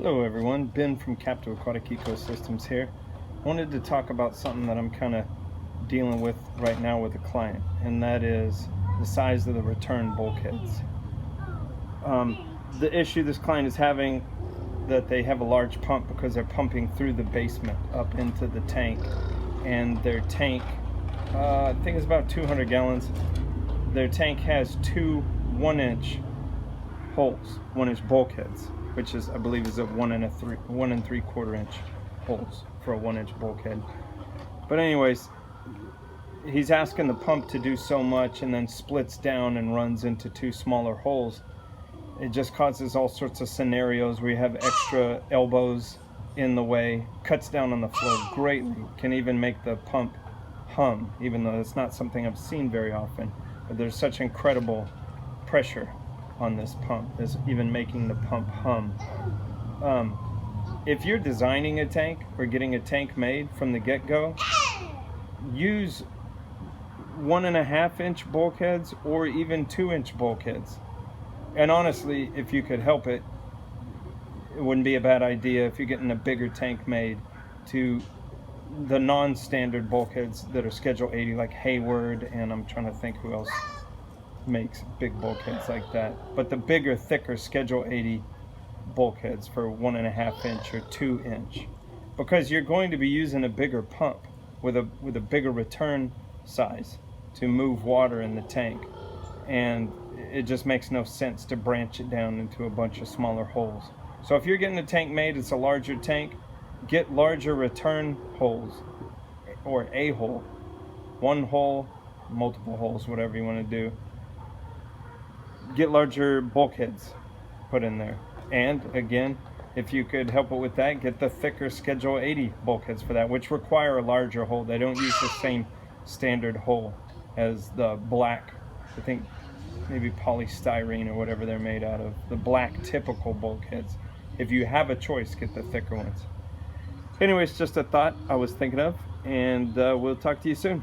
Hello everyone, Ben from Captive Aquatic Ecosystems here. Wanted to talk about something that I'm kind of dealing with right now with a client, and that is the size of the return bulkheads. The issue this client is having, that they have a large pump because they're pumping through the basement up into the tank, and their tank, I think it's about 200 gallons. Their tank has two 1-inch holes, 1-inch bulkheads, which is, I believe, is a 1 3/4 inch holes for a 1-inch bulkhead. But anyways, he's asking the pump to do so much and then splits down and runs into two smaller holes. It just causes all sorts of scenarios where you have extra elbows in the way, cuts down on the flow greatly, can even make the pump hum, even though it's not something I've seen very often. But there's such incredible pressure on this pump, is even making the pump hum. If you're designing a tank or getting a tank made from the get-go, use 1.5-inch bulkheads or even 2-inch bulkheads. And honestly, if you could help it, it wouldn't be a bad idea, if you're getting a bigger tank made, to the non-standard bulkheads that are Schedule 80, like Hayward, and I'm trying to think who else makes big bulkheads like that. But the bigger, thicker Schedule 80 bulkheads for 1.5-inch or 2-inch, because you're going to be using a bigger pump with a bigger return size to move water in the tank, and it just makes no sense to branch it down into a bunch of smaller holes. So if you're getting a tank made, it's a larger tank, get larger return holes, or a hole, one hole, multiple holes, whatever you want to do. Get larger bulkheads put in there. And again, if you could help it with that, get the thicker Schedule 80 bulkheads for that, which require a larger hole. They don't use the same standard hole as the black, I think maybe polystyrene or whatever they're made out of, the black typical bulkheads. If you have a choice, get the thicker ones. Anyways, just a thought I was thinking of, and we'll talk to you soon.